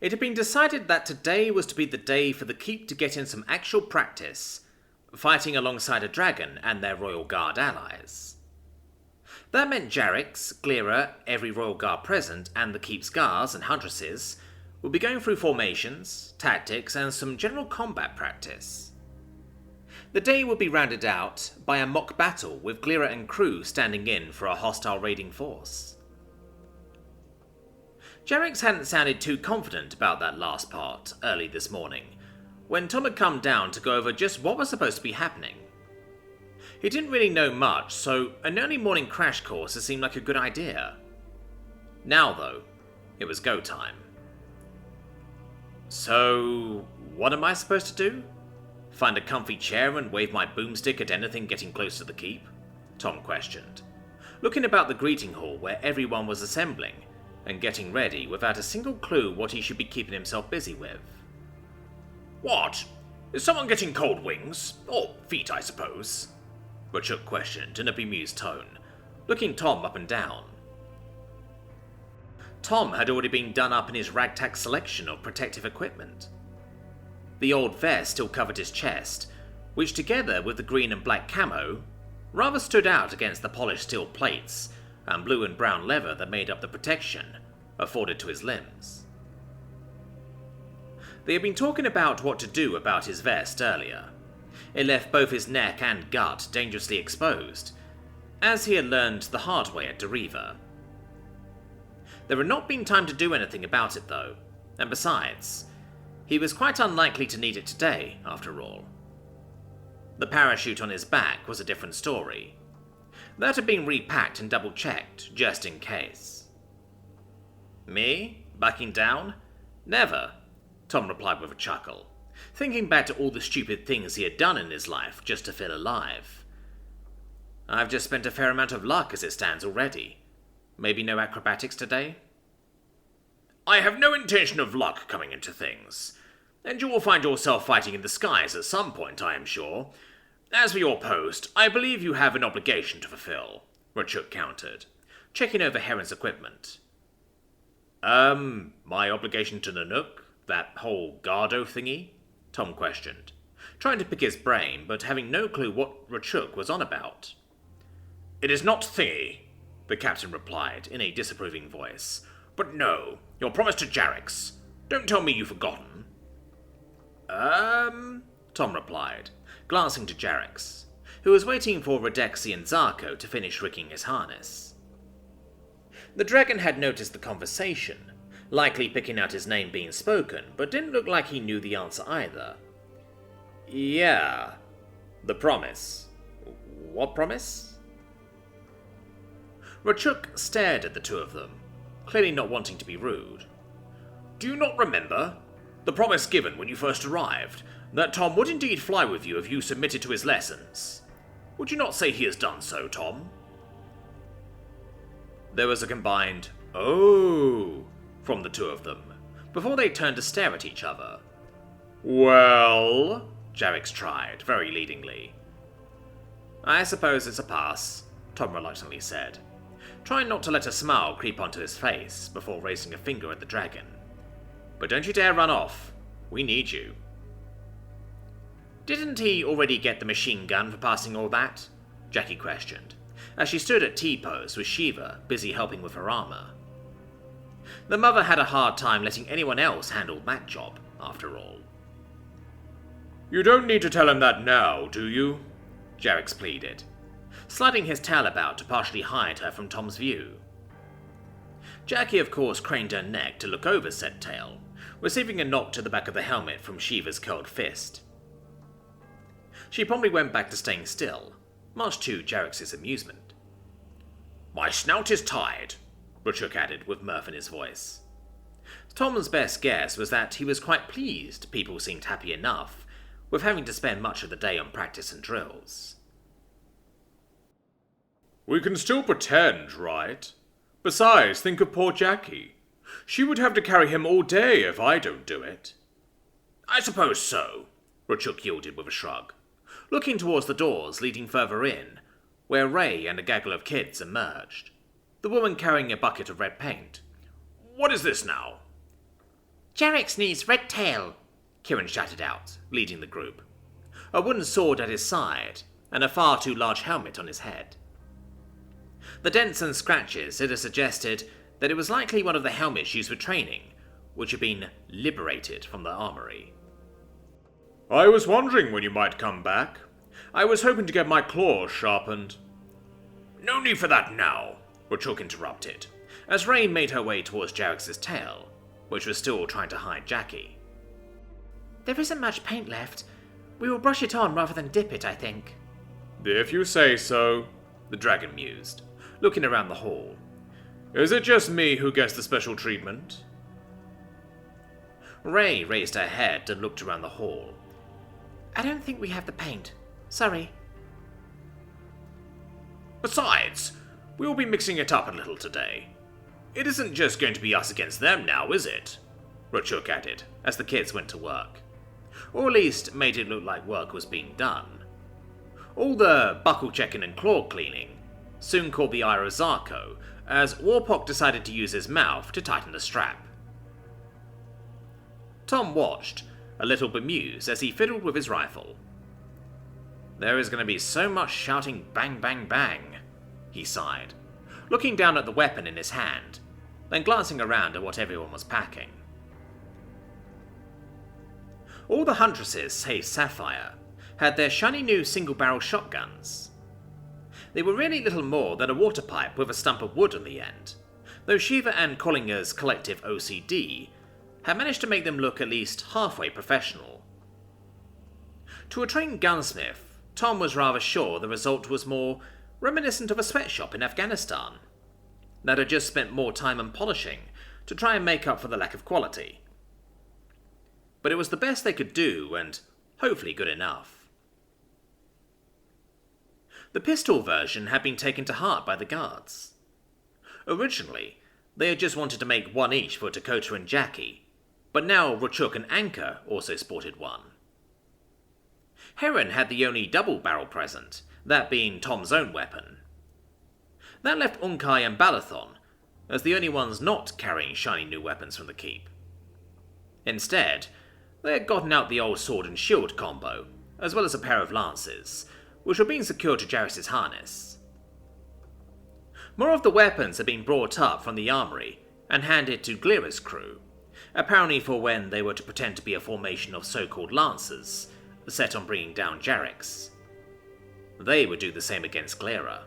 It had been decided that today was to be the day for the keep to get in some actual practice, fighting alongside a dragon and their Royal Guard allies. That meant Jarix, Glera, every Royal Guard present, and the keep's guards and huntresses would be going through formations, tactics, and some general combat practice. The day would be rounded out by a mock battle with Glera and crew standing in for a hostile raiding force. Jarix hadn't sounded too confident about that last part early this morning, when Tom had come down to go over just what was supposed to be happening. He didn't really know much, so an early morning crash course seemed like a good idea. Now, though, it was go time. So, what am I supposed to do? Find a comfy chair and wave my boomstick at anything getting close to the keep? Tom questioned, looking about the greeting hall where everyone was assembling and getting ready without a single clue what he should be keeping himself busy with. What? Is someone getting cold wings? Or feet, I suppose? Rachuk questioned in a bemused tone, looking Tom up and down. Tom had already been done up in his ragtag selection of protective equipment. The old vest still covered his chest, which together with the green and black camo, rather stood out against the polished steel plates and blue and brown leather that made up the protection afforded to his limbs. They had been talking about what to do about his vest earlier. It left both his neck and gut dangerously exposed, as he had learned the hard way at Deriva. There had not been time to do anything about it though, and besides, he was quite unlikely to need it today, after all. The parachute on his back was a different story. That had been repacked and double-checked, just in case. Me? Backing down? Never, Tom replied with a chuckle, thinking back to all the stupid things he had done in his life just to feel alive. I've just spent a fair amount of luck as it stands already. Maybe no acrobatics today? I have no intention of luck coming into things, and you will find yourself fighting in the skies at some point, I am sure. As for your post, I believe you have an obligation to fulfill, Rachuk countered, checking over Heron's equipment. My obligation to Nanook? That whole Gardo thingy? Tom questioned, trying to pick his brain, but having no clue what Rachuk was on about. It is not thingy, the captain replied in a disapproving voice. But no, your promise to Jarix. Don't tell me you've forgotten. Tom replied, glancing to Jarix, who was waiting for Redexi and Zarko to finish rigging his harness. The dragon had noticed the conversation, likely picking out his name being spoken, but didn't look like he knew the answer either. Yeah, the promise. What promise? Rachuk stared at the two of them, clearly not wanting to be rude. Do you not remember? The promise given when you first arrived, that Tom would indeed fly with you if you submitted to his lessons. Would you not say he has done so, Tom? There was a combined, "Oh," from the two of them, before they turned to stare at each other. Well, Jarix tried, very leadingly. I suppose it's a pass, Tom reluctantly said, trying not to let a smile creep onto his face before raising a finger at the dragon. But don't you dare run off. We need you. Didn't he already get the machine gun for passing all that? Jackie questioned, as she stood at T-pose with Shiva busy helping with her armor. The mother had a hard time letting anyone else handle that job, after all. You don't need to tell him that now, do you? Jarix pleaded, sliding his tail about to partially hide her from Tom's view. Jackie, of course, craned her neck to look over said tail, receiving a knock to the back of the helmet from Shiva's curled fist. She promptly went back to staying still, much to Jarix's amusement. My snout is tied, Rachuk added with mirth in his voice. Tom's best guess was that he was quite pleased people seemed happy enough with having to spend much of the day on practice and drills. We can still pretend, right? Besides, think of poor Jackie. She would have to carry him all day if I don't do it. I suppose so, Rachuk yielded with a shrug, looking towards the doors leading further in, where Ray and a gaggle of kids emerged, the woman carrying a bucket of red paint. What is this now? Jarek needs red tail, Kieran shouted out, leading the group. A wooden sword at his side, and a far too large helmet on his head. The dents and scratches had suggested that it was likely one of the helmets used for training, which had been liberated from the armory. I was wondering when you might come back. I was hoping to get my claws sharpened. No need for that now, Rachuk interrupted, as Ray made her way towards Jarek's tail, which was still trying to hide Jackie. There isn't much paint left. We will brush it on rather than dip it, I think. If you say so, the dragon mused, looking around the hall. Is it just me who gets the special treatment? Ray raised her head and looked around the hall. I don't think we have the paint. Sorry. Besides, we will be mixing it up a little today. It isn't just going to be us against them now, is it? Rachuk added, as the kids went to work. Or at least made it look like work was being done. All the buckle checking and claw cleaning soon caught the eye of Zarko, as Warpock decided to use his mouth to tighten the strap. Tom watched, a little bemused as he fiddled with his rifle. There is going to be so much shouting bang bang bang, he sighed, looking down at the weapon in his hand, then glancing around at what everyone was packing. All the Huntresses, save Sapphire, had their shiny new single-barrel shotguns. They were really little more than a water pipe with a stump of wood on the end, though Shiva and Collinger's collective OCD had managed to make them look at least halfway professional. To a trained gunsmith, Tom was rather sure the result was more reminiscent of a sweatshop in Afghanistan that had just spent more time on polishing to try and make up for the lack of quality. But it was the best they could do, and hopefully good enough. The pistol version had been taken to heart by the guards. Originally, they had just wanted to make one each for Dakota and Jackie, but now Rachuk and Anchor also sported one. Heron had the only double-barrel present, that being Tom's own weapon. That left Unkai and Balathon as the only ones not carrying shiny new weapons from the keep. Instead, they had gotten out the old sword and shield combo, as well as a pair of lances, which were being secured to Jarrus's harness. More of the weapons had been brought up from the armory and handed to Glira's crew, apparently for when they were to pretend to be a formation of so-called lancers, set on bringing down Jarrix. They would do the same against Glira.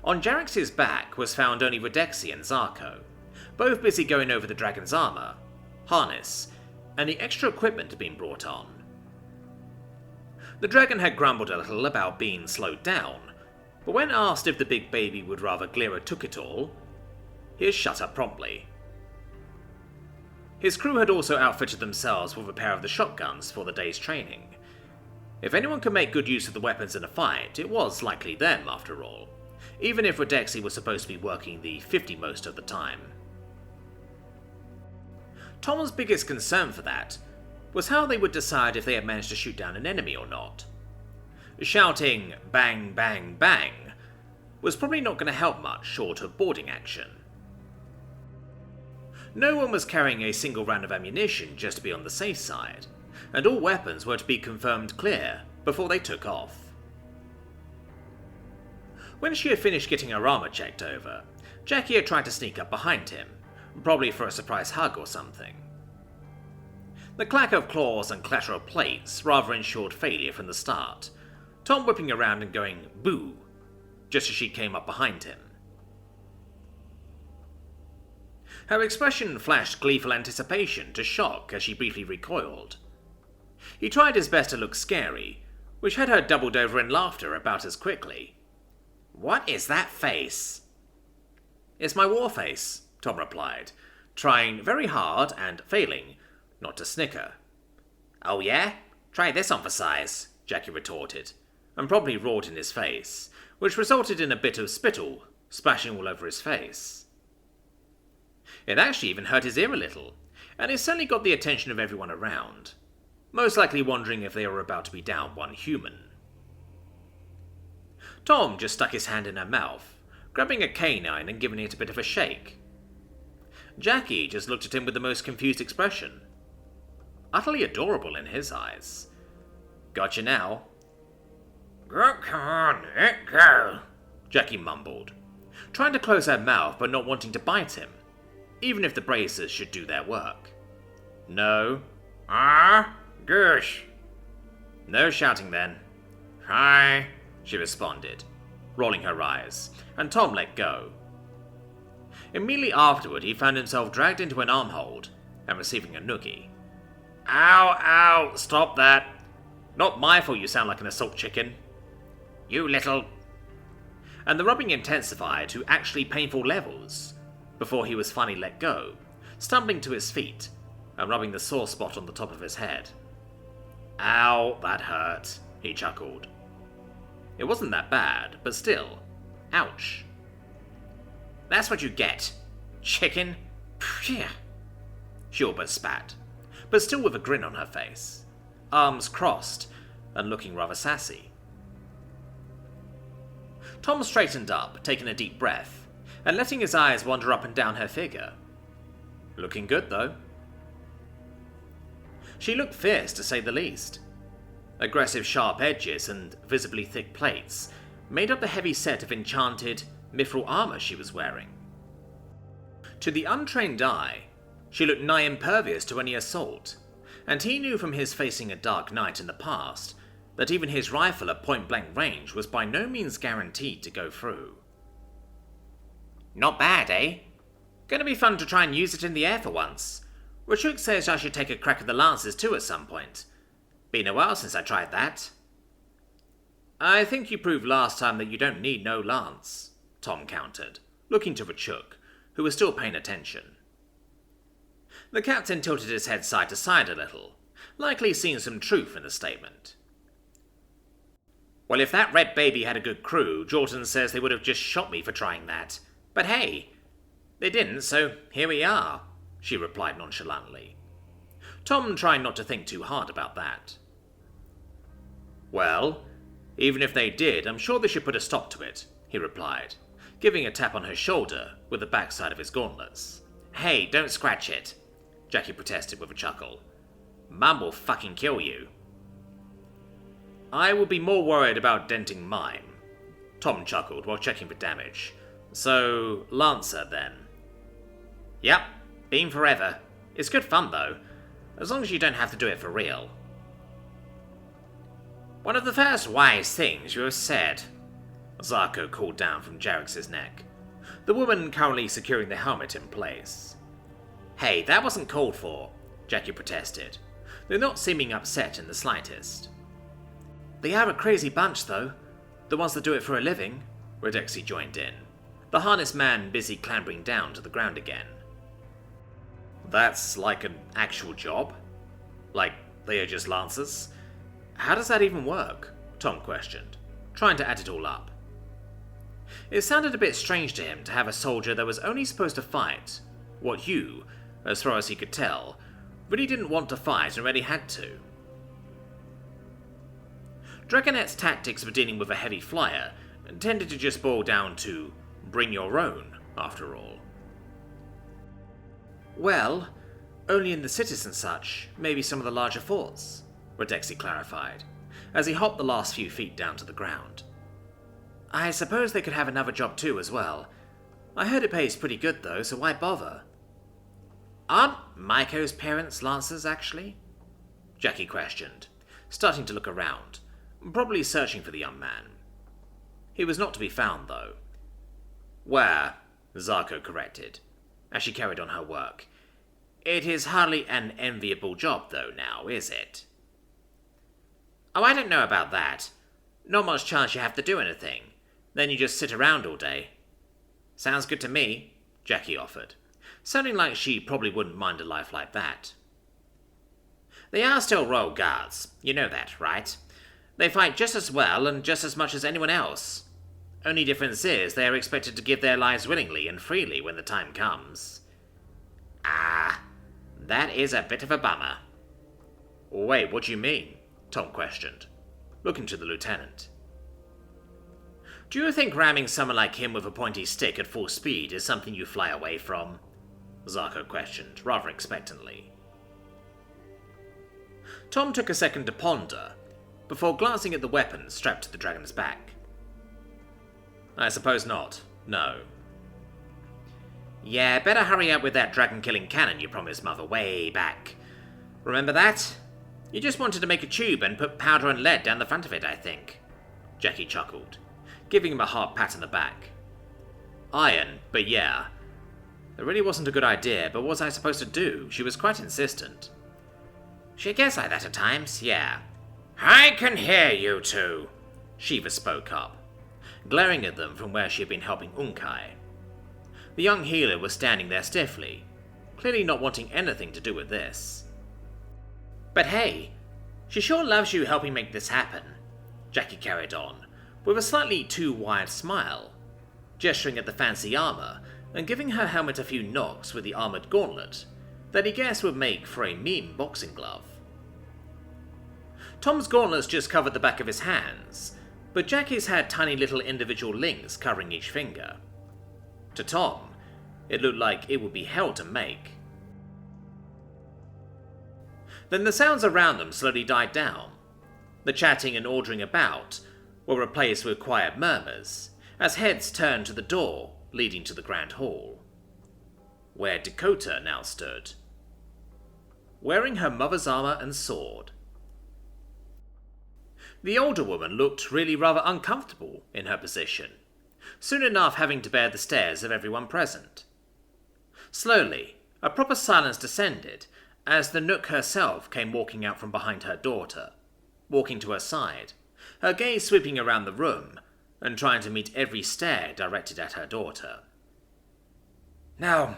On Jarrix's back was found only Redexi and Zarko, both busy going over the dragon's armor, harness, and the extra equipment had been brought on. The dragon had grumbled a little about being slowed down, but when asked if the big baby would rather Glira took it all, he had shut up promptly. His crew had also outfitted themselves with a pair of the shotguns for the day's training. If anyone could make good use of the weapons in a fight, it was likely them, after all, even if Redexi was supposed to be working the 50 most of the time. Tom's biggest concern for that was how they would decide if they had managed to shoot down an enemy or not. Shouting bang bang bang was probably not going to help much short of boarding action. No one was carrying a single round of ammunition just to be on the safe side, and all weapons were to be confirmed clear before they took off. When she had finished getting her armor checked over, Jackie had tried to sneak up behind him, probably for a surprise hug or something. The clack of claws and clatter of plates rather ensured failure from the start, Tom whipping around and going boo, just as she came up behind him. Her expression flashed gleeful anticipation to shock as she briefly recoiled. He tried his best to look scary, which had her doubled over in laughter about as quickly. What is that face? It's my war face, Tom replied, trying very hard and failing not to snicker. Oh yeah? Try this on for size, Jackie retorted, and promptly roared in his face, which resulted in a bit of spittle splashing all over his face. It actually even hurt his ear a little, and it certainly got the attention of everyone around, most likely wondering if they were about to be down one human. Tom just stuck his hand in her mouth, grabbing a canine and giving it a bit of a shake. Jackie just looked at him with the most confused expression. Utterly adorable in his eyes. Gotcha now. Come on, let go, Jackie mumbled, trying to close her mouth but not wanting to bite him, even if the braces should do their work. No. Gosh. No shouting then. Hi, she responded, rolling her eyes, and Tom let go. Immediately afterward, he found himself dragged into an armhold and receiving a noogie. Ow, stop that. Not my fault you sound like an assault chicken. You little... And the rubbing intensified to actually painful levels before he was finally let go, stumbling to his feet and rubbing the sore spot on the top of his head. Ow, that hurt, he chuckled. It wasn't that bad, but still, ouch. That's what you get, chicken. Phew. She all but spat, but still with a grin on her face, arms crossed and looking rather sassy. Tom straightened up, taking a deep breath, and letting his eyes wander up and down her figure. Looking good, though. She looked fierce, to say the least. Aggressive sharp edges and visibly thick plates made up the heavy set of enchanted, mithril armor she was wearing. To the untrained eye, she looked nigh impervious to any assault, and he knew from his facing a dark knight in the past that even his rifle at point-blank range was by no means guaranteed to go through. Not bad, eh? Gonna be fun to try and use it in the air for once. Rachuk says I should take a crack at the lances too at some point. Been a while since I tried that. I think you proved last time that you don't need no lance, Tom countered, looking to Rachuk, who was still paying attention. The captain tilted his head side to side a little, likely seeing some truth in the statement. Well, if that red baby had a good crew, Jordan says they would have just shot me for trying that. But hey, they didn't, so here we are, she replied nonchalantly. Tom tried not to think too hard about that. Well, even if they did, I'm sure they should put a stop to it, he replied, giving a tap on her shoulder with the backside of his gauntlets. Hey, don't scratch it, Jackie protested with a chuckle. Mum will fucking kill you. I would be more worried about denting mine, Tom chuckled while checking for damage. So, Lancer then. Yep, beam forever. It's good fun though, as long as you don't have to do it for real. One of the first wise things you have said, Zarko called down from Jarex's neck, the woman currently securing the helmet in place. Hey, that wasn't called for, Jackie protested, though not seeming upset in the slightest. They are a crazy bunch though, the ones that do it for a living, Redexi joined in, the harness man busy clambering down to the ground again. That's like an actual job? Like they are just lancers? How does that even work? Tom questioned, trying to add it all up. It sounded a bit strange to him to have a soldier that was only supposed to fight what you, as far as he could tell, really didn't want to fight and really had to. Dragonette's tactics for dealing with a heavy flyer tended to just boil down to bring your own, after all. Well, only in the cities and such, maybe some of the larger forts, Redexi clarified, as he hopped the last few feet down to the ground. I suppose they could have another job too as well. I heard it pays pretty good though, so why bother? Aren't Maiko's parents lancers, actually? Jackie questioned, starting to look around, probably searching for the young man. He was not to be found, though. Where? Zarko corrected, as she carried on her work. It is hardly an enviable job, though, now, is it? Oh, I don't know about that. Not much chance you have to do anything. Then you just sit around all day. Sounds good to me, Jackie offered, sounding like she probably wouldn't mind a life like that. They are still royal guards, you know that, right? They fight just as well and just as much as anyone else. Only difference is they are expected to give their lives willingly and freely when the time comes. Ah, that is a bit of a bummer. Wait, what do you mean? Tom questioned, looking to the lieutenant. Do you think ramming someone like him with a pointy stick at full speed is something you fly away from? Zarko questioned, rather expectantly. Tom took a second to ponder, before glancing at the weapon strapped to the dragon's back. I suppose not, no. Yeah, better hurry up with that dragon-killing cannon you promised Mother way back. Remember that? You just wanted to make a tube and put powder and lead down the front of it, I think. Jackie chuckled, giving him a hard pat on the back. Iron, but yeah. It really wasn't a good idea, but what was I supposed to do? She was quite insistent. She gets like that at times, yeah. I can hear you two, Shiva spoke up, glaring at them from where she had been helping Unkai. The young healer was standing there stiffly, clearly not wanting anything to do with this. But hey, she sure loves you helping make this happen, Jackie carried on, with a slightly too wide smile, gesturing at the fancy armor and giving her helmet a few knocks with the armored gauntlet that he guessed would make for a mean boxing glove. Tom's gauntlets just covered the back of his hands, but Jackie's had tiny little individual links covering each finger. To Tom, it looked like it would be hell to make. Then the sounds around them slowly died down. The chatting and ordering about were replaced with quiet murmurs, as heads turned to the door leading to the grand hall, where Dakota now stood, wearing her mother's armor and sword. The older woman looked really rather uncomfortable in her position, soon enough having to bear the stares of everyone present. Slowly, a proper silence descended as the Nook herself came walking out from behind her daughter, walking to her side, her gaze sweeping around the room and trying to meet every stare directed at her daughter. Now,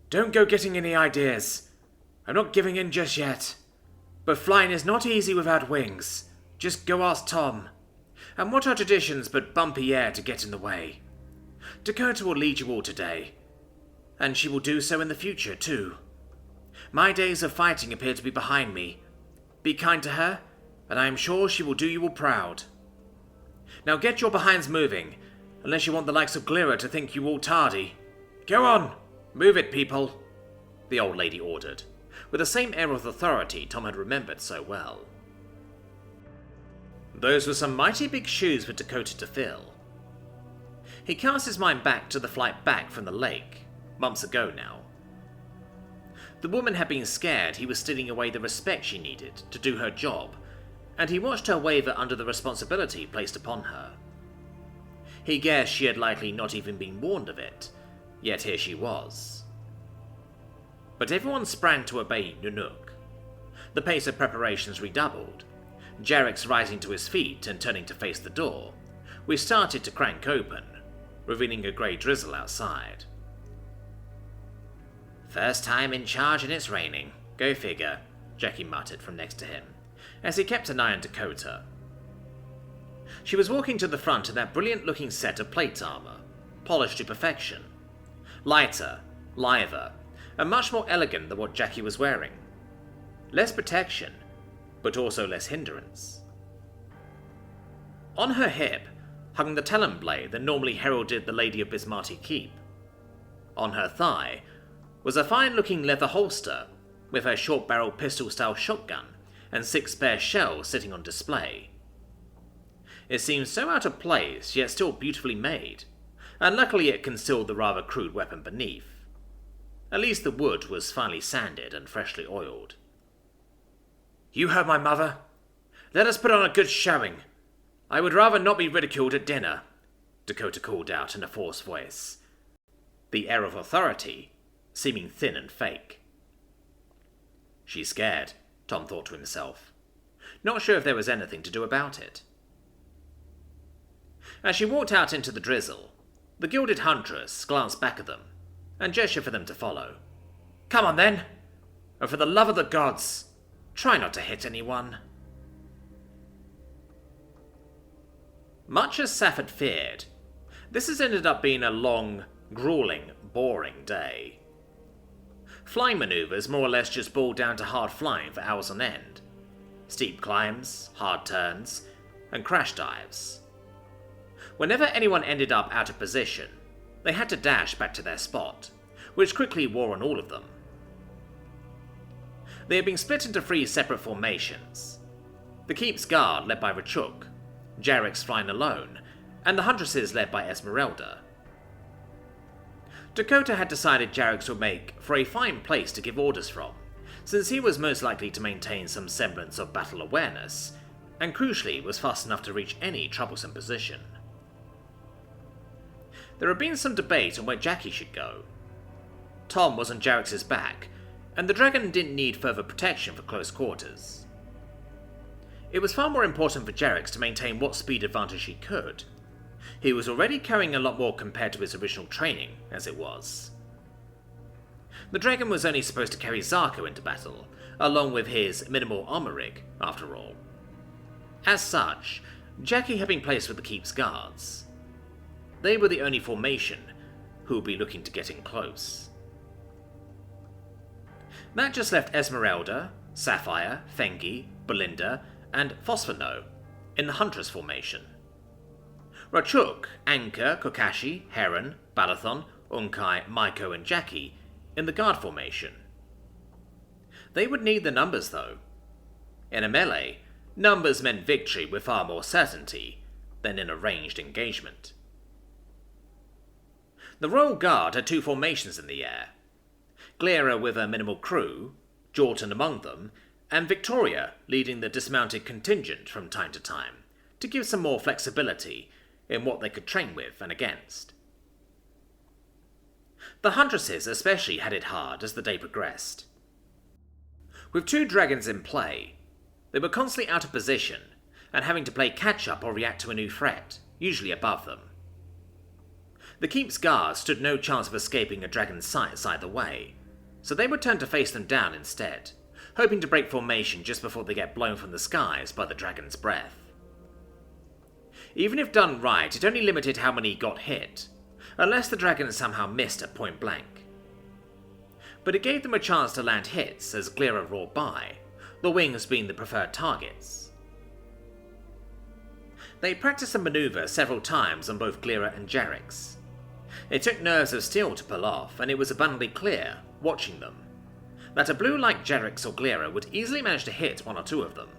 don't go getting any ideas. I'm not giving in just yet. But flying is not easy without wings. Just go ask Tom. And what are traditions but bumpy air to get in the way? Dakota will lead you all today. And she will do so in the future, too. My days of fighting appear to be behind me. Be kind to her, and I am sure she will do you all proud. Now get your behinds moving, unless you want the likes of Glira to think you all tardy. Go on! Move it, people! The old lady ordered, with the same air of authority Tom had remembered so well. Those were some mighty big shoes for Dakota to fill. He cast his mind back to the flight back from the lake, months ago now. The woman had been scared he was stealing away the respect she needed to do her job, and he watched her waver under the responsibility placed upon her. He guessed she had likely not even been warned of it, yet here she was. But everyone sprang to obey Nunuk. The pace of preparations redoubled. Jarek's rising to his feet and turning to face the door, we started to crank open, revealing a grey drizzle outside. First time in charge and it's raining. Go figure, Jackie muttered from next to him, as he kept an eye on Dakota. She was walking to the front in that brilliant-looking set of plate armor, polished to perfection. Lighter, lither, and much more elegant than what Jackie was wearing. Less protection, but also less hindrance. On her hip hung the talon blade that normally heralded the Lady of Bismarti Keep. On her thigh was a fine-looking leather holster with her short-barreled pistol-style shotgun and 6 spare shells sitting on display. It seemed so out of place, yet still beautifully made, and luckily it concealed the rather crude weapon beneath. At least the wood was finely sanded and freshly oiled. You heard my mother. Let us put on a good showing. I would rather not be ridiculed at dinner, Dakota called out in a forced voice, the air of authority seeming thin and fake. She's scared, Tom thought to himself, not sure if there was anything to do about it. As she walked out into the drizzle, the gilded Huntress glanced back at them and gestured for them to follow. Come on then, and for the love of the gods, try not to hit anyone. Much as Saf had feared, this has ended up being a long, grueling, boring day. Flying maneuvers more or less just boiled down to hard flying for hours on end. Steep climbs, hard turns, and crash dives. Whenever anyone ended up out of position, they had to dash back to their spot, which quickly wore on all of them. They had been split into 3 separate formations. The Keep's Guard led by Rachuk, Jarek's flying alone, and the Huntresses led by Esmeralda. Dakota had decided Jarek's would make for a fine place to give orders from, since he was most likely to maintain some semblance of battle awareness, and crucially was fast enough to reach any troublesome position. There had been some debate on where Jackie should go. Tom was on Jarek's back, and the dragon didn't need further protection for close quarters. It was far more important for Jarek's to maintain what speed advantage he could. He was already carrying a lot more compared to his original training, as it was. The dragon was only supposed to carry Zarko into battle, along with his minimal armor rig, after all. As such, Jackie had been placed with the Keep's Guards. They were the only formation who would be looking to get in close. That just left Esmeralda, Sapphire, Fengi, Belinda, and Phosphano in the Huntress formation. Rachuk, Anka, Kokashi, Heron, Balathon, Unkai, Maiko, and Jackie in the Guard formation. They would need the numbers, though. In a melee, numbers meant victory with far more certainty than in a ranged engagement. The Royal Guard had 2 formations in the air. Glera with a minimal crew, Jordan among them, and Victoria leading the dismounted contingent from time to time, to give some more flexibility in what they could train with and against. The Huntresses especially had it hard as the day progressed. With 2 dragons in play, they were constantly out of position and having to play catch-up or react to a new threat, usually above them. The Keep's Guard stood no chance of escaping a dragon's sights either way, so they would turn to face them down instead, hoping to break formation just before they get blown from the skies by the dragon's breath. Even if done right, it only limited how many got hit, unless the dragon somehow missed at point blank. But it gave them a chance to land hits as Glera roared by, the wings being the preferred targets. They practiced the maneuver several times on both Glera and Jarek's. It took nerves of steel to pull off, and it was abundantly clear, watching them, that a blue like Jarek's or Glera would easily manage to hit 1 or 2 of them.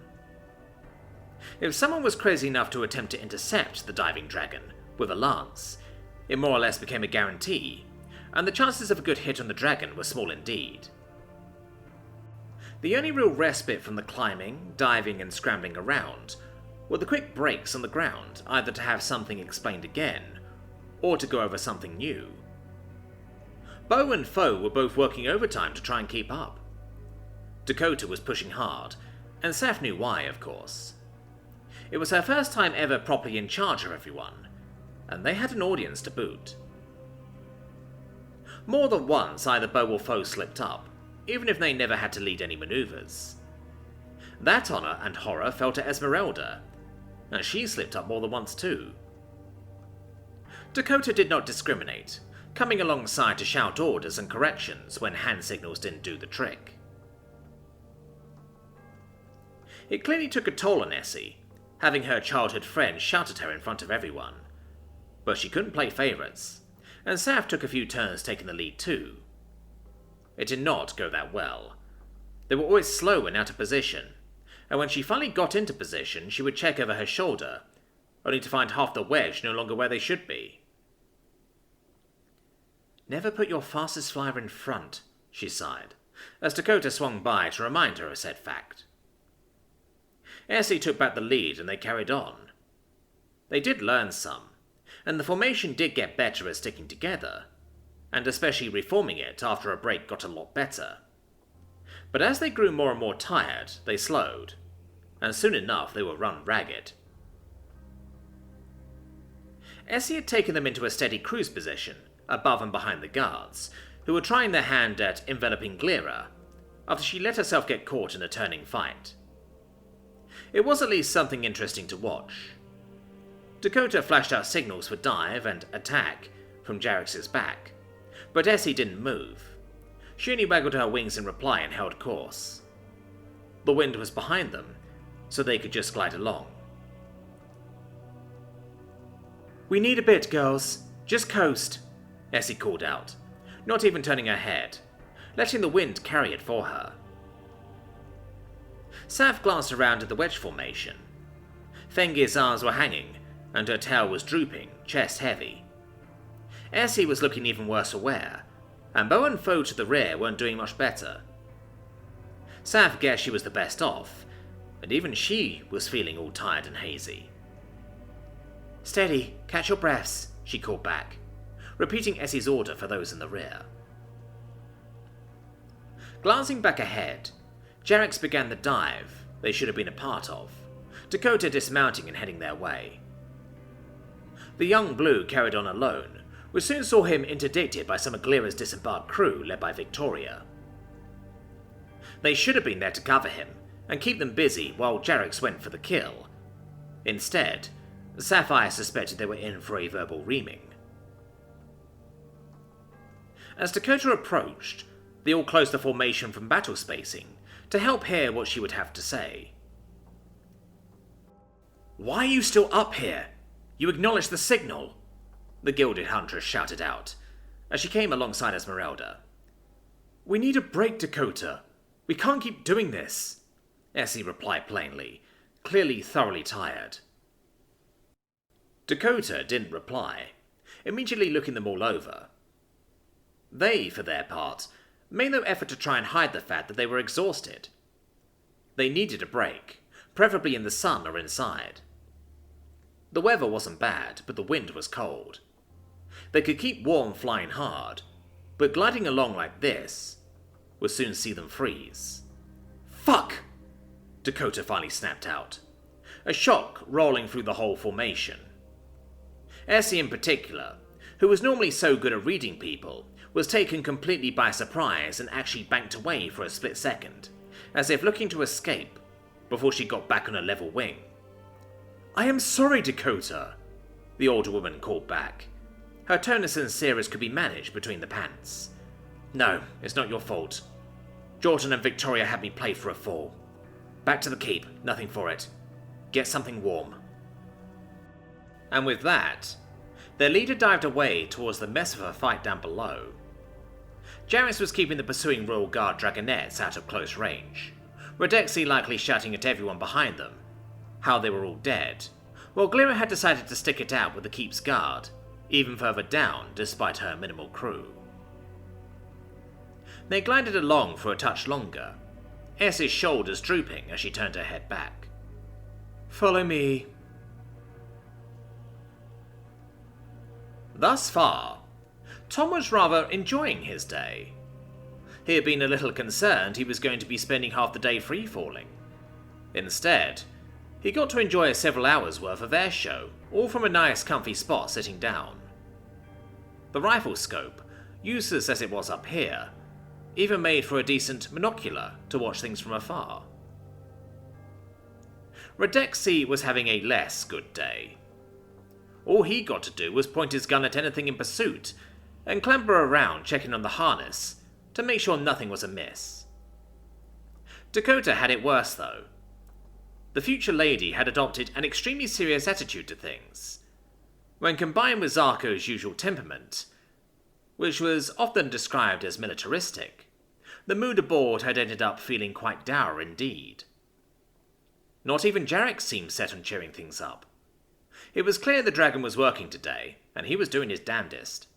If someone was crazy enough to attempt to intercept the diving dragon with a lance, it more or less became a guarantee, and the chances of a good hit on the dragon were small indeed. The only real respite from the climbing, diving, and scrambling around were the quick breaks on the ground, either to have something explained again, or to go over something new. Bo and Foe were both working overtime to try and keep up. Dakota was pushing hard, and Seth knew why, of course. It was her first time ever properly in charge of everyone, and they had an audience to boot. More than once, either Bo or Foe slipped up, even if they never had to lead any maneuvers. That honor and horror fell to Esmeralda, and she slipped up more than once too. Dakota did not discriminate, coming alongside to shout orders and corrections when hand signals didn't do the trick. It clearly took a toll on Essie, having her childhood friend shout at her in front of everyone, but she couldn't play favourites, and Saf took a few turns taking the lead too. It did not go that well. They were always slow and out of position, and when she finally got into position, she would check over her shoulder, only to find half the wedge no longer where they should be. "Never put your fastest flyer in front," she sighed, as Dakota swung by to remind her of said fact. Essie took back the lead and they carried on. They did learn some, and the formation did get better at sticking together, and especially reforming it after a break got a lot better. But as they grew more and more tired, they slowed, and soon enough they were run ragged. Essie had taken them into a steady cruise position, above and behind the guards, who were trying their hand at enveloping Glera, after she let herself get caught in a turning fight. It was at least something interesting to watch. Dakota flashed out signals for dive and attack from Jarek's back, but Essie didn't move. She only waggled her wings in reply and held course. The wind was behind them, so they could just glide along. "We need a bit, girls. Just coast," Essie called out, not even turning her head, letting the wind carry it for her. Saf glanced around at the wedge formation. Fengir's arms were hanging, and her tail was drooping, chest heavy. Essie was looking even worse aware, and Bo and Foe to the rear weren't doing much better. Saf guessed she was the best off, and even she was feeling all tired and hazy. "Steady, catch your breaths," she called back, repeating Essie's order for those in the rear. Glancing back ahead, Jarex began the dive they should have been a part of, Dakota dismounting and heading their way. The young Blue carried on alone, we soon saw him interdicted by some of Glira's disembarked crew led by Victoria. They should have been there to cover him and keep them busy while Jarex went for the kill. Instead, Sapphire suspected they were in for a verbal reaming. As Dakota approached, they all closed the formation from battle spacing to help hear what she would have to say. "Why are you still up here? You acknowledged the signal," the gilded Huntress shouted out, as she came alongside Esmeralda. "We need a break, Dakota. We can't keep doing this," Essie replied plainly, clearly thoroughly tired. Dakota didn't reply, immediately looking them all over. They, for their part, made no effort to try and hide the fact that they were exhausted. They needed a break, preferably in the sun or inside. The weather wasn't bad, but the wind was cold. They could keep warm flying hard, but gliding along like this would soon see them freeze. "Fuck!" Dakota finally snapped out, a shock rolling through the whole formation. Essie in particular, who was normally so good at reading people, was taken completely by surprise and actually banked away for a split second, as if looking to escape, before she got back on a level wing. "I am sorry, Dakota," the older woman called back, her tone as sincere as could be managed between the pants. "No, it's not your fault. Jordan and Victoria had me play for a fool. Back to the keep, nothing for it. Get something warm." And with that, their leader dived away towards the mess of a fight down below. Jarex was keeping the pursuing Royal Guard dragonettes out of close range, Redexi likely shouting at everyone behind them how they were all dead, while Glira had decided to stick it out with the keep's guard, even further down despite her minimal crew. They glided along for a touch longer, Essie's shoulders drooping as she turned her head back. "Follow me." Thus far, Tom was rather enjoying his day. He had been a little concerned he was going to be spending half the day free-falling. Instead, he got to enjoy several hours worth of air show, all from a nice comfy spot sitting down. The rifle scope, useless as it was up here, even made for a decent monocular to watch things from afar. Redexi was having a less good day. All he got to do was point his gun at anything in pursuit, and clamber around checking on the harness to make sure nothing was amiss. Dakota had it worse though. The future lady had adopted an extremely serious attitude to things. When combined with Zarko's usual temperament, which was often described as militaristic, the mood aboard had ended up feeling quite dour indeed. Not even Jarex seemed set on cheering things up. It was clear the dragon was working today, and he was doing his damnedest.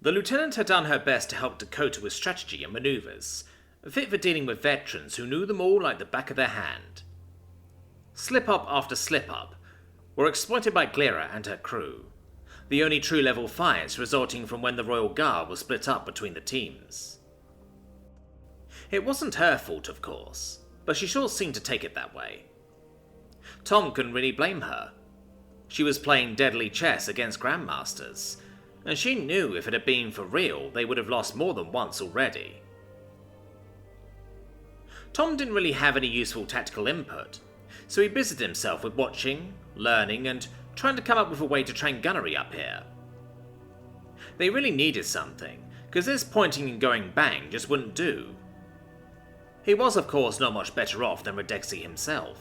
The lieutenant had done her best to help Dakota with strategy and maneuvers, fit for dealing with veterans who knew them all like the back of their hand. Slip-up after slip-up were exploited by Glira and her crew, the only true level fights resulting from when the Royal Guard was split up between the teams. It wasn't her fault, of course, but she sure seemed to take it that way. Tom couldn't really blame her. She was playing deadly chess against grandmasters, and she knew if it had been for real, they would have lost more than once already. Tom didn't really have any useful tactical input, so he busied himself with watching, learning, and trying to come up with a way to train gunnery up here. They really needed something, because this pointing and going bang just wouldn't do. He was, of course, not much better off than Redexi himself.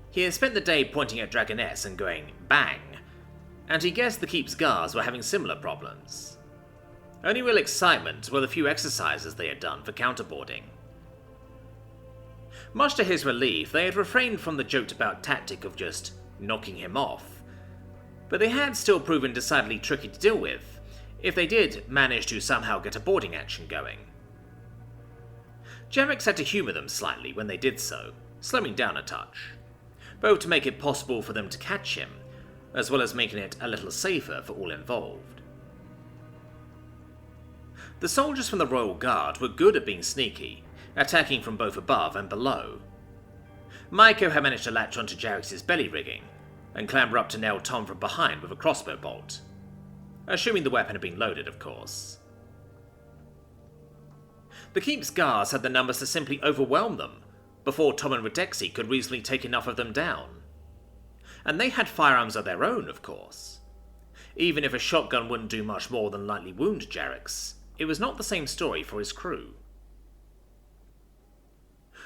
He had spent the day pointing at dragonettes and going bang, and he guessed the keep's guards were having similar problems. Only real excitement were the few exercises they had done for counterboarding. Much to his relief, they had refrained from the joked about tactic of just knocking him off, but they had still proven decidedly tricky to deal with, if they did manage to somehow get a boarding action going. Jarek had to humour them slightly when they did so, slowing down a touch, both to make it possible for them to catch him, as well as making it a little safer for all involved. The soldiers from the Royal Guard were good at being sneaky, attacking from both above and below. Maiko had managed to latch onto Jarek's belly rigging, and clamber up to nail Tom from behind with a crossbow bolt. Assuming the weapon had been loaded, of course. The Keep's guards had the numbers to simply overwhelm them, before Tom and Redexi could reasonably take enough of them down. And they had firearms of their own, of course. Even if a shotgun wouldn't do much more than lightly wound Jarek's, it was not the same story for his crew.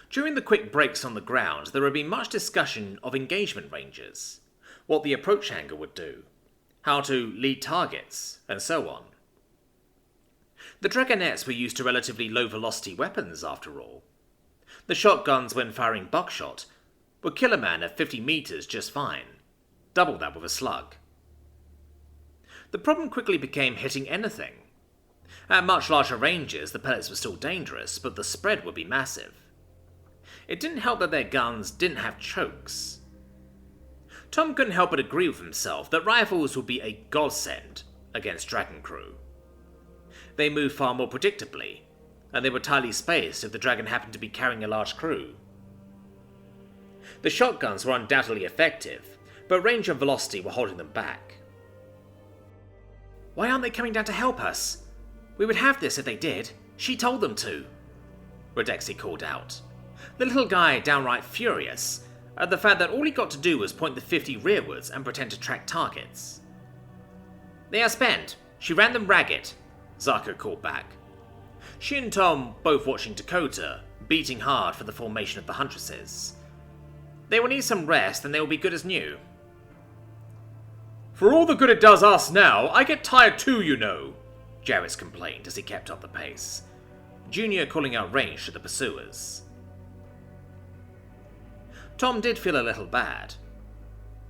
During the quick breaks on the ground, there had been much discussion of engagement ranges, what the approach angle would do, how to lead targets, and so on. The dragonettes were used to relatively low-velocity weapons, after all. The shotguns, when firing buckshot, would kill a man at 50 meters just fine, double that with a slug. The problem quickly became hitting anything. At much larger ranges, the pellets were still dangerous, but the spread would be massive. It didn't help that their guns didn't have chokes. Tom couldn't help but agree with himself that rifles would be a godsend against Dragon Crew. They moved far more predictably, and they were tightly spaced if the dragon happened to be carrying a large crew. The shotguns were undoubtedly effective, but range and velocity were holding them back. "Why aren't they coming down to help us? We would have this if they did. She told them to," Redexi called out, the little guy downright furious at the fact that all he got to do was point the 50 rearwards and pretend to track targets. "They are spent. She ran them ragged," Zako called back. She and Tom both watching Dakota, beating hard for the formation of the Huntresses. "They will need some rest and they will be good as new." "For all the good it does us now, I get tired too, you know," Jarvis complained as he kept up the pace, Junior calling out range to the pursuers. Tom did feel a little bad.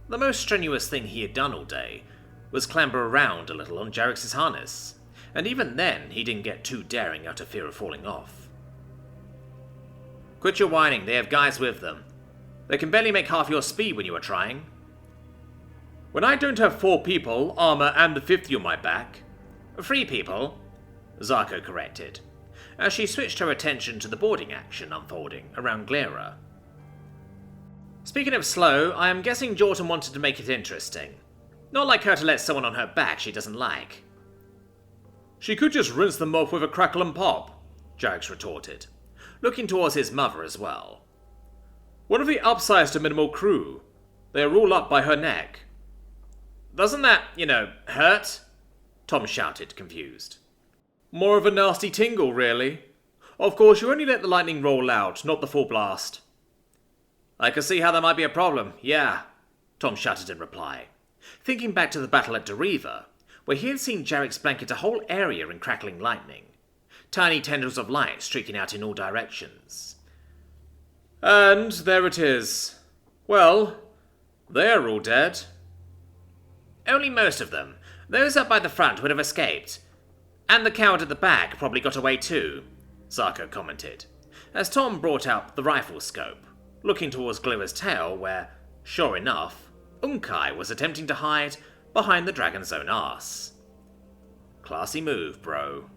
The most strenuous thing he had done all day was clamber around a little on Jarek's harness, and even then he didn't get too daring out of fear of falling off. "Quit your whining, they have guys with them. They can barely make half your speed when you are trying." "When I don't have 4 people, armor, and the 50 on my back." 3 people, Zako corrected, as she switched her attention to the boarding action unfolding around Glera. "Speaking of slow, I am guessing Jordan wanted to make it interesting. Not like her to let someone on her back she doesn't like." "She could just rinse them off with a crackle and pop," Jarex retorted, looking towards his mother as well. "What if we upsized a minimal crew? They are all up by her neck." "Doesn't that, hurt?" Tom shouted, confused. "More of a nasty tingle, really. Of course, you only let the lightning roll out, not the full blast." "I can see how that might be a problem, yeah," Tom shouted in reply, thinking back to the battle at Deriva, where he had seen Jarek's blanket a whole area in crackling lightning, tiny tendrils of light streaking out in all directions. "And there it is. Well, they're all dead." "Only most of them. Those up by the front would have escaped. And the coward at the back probably got away too," Zako commented, as Tom brought out the rifle scope, looking towards Glera's tail where, sure enough, Unkai was attempting to hide behind the dragon's own arse. Classy move, bro.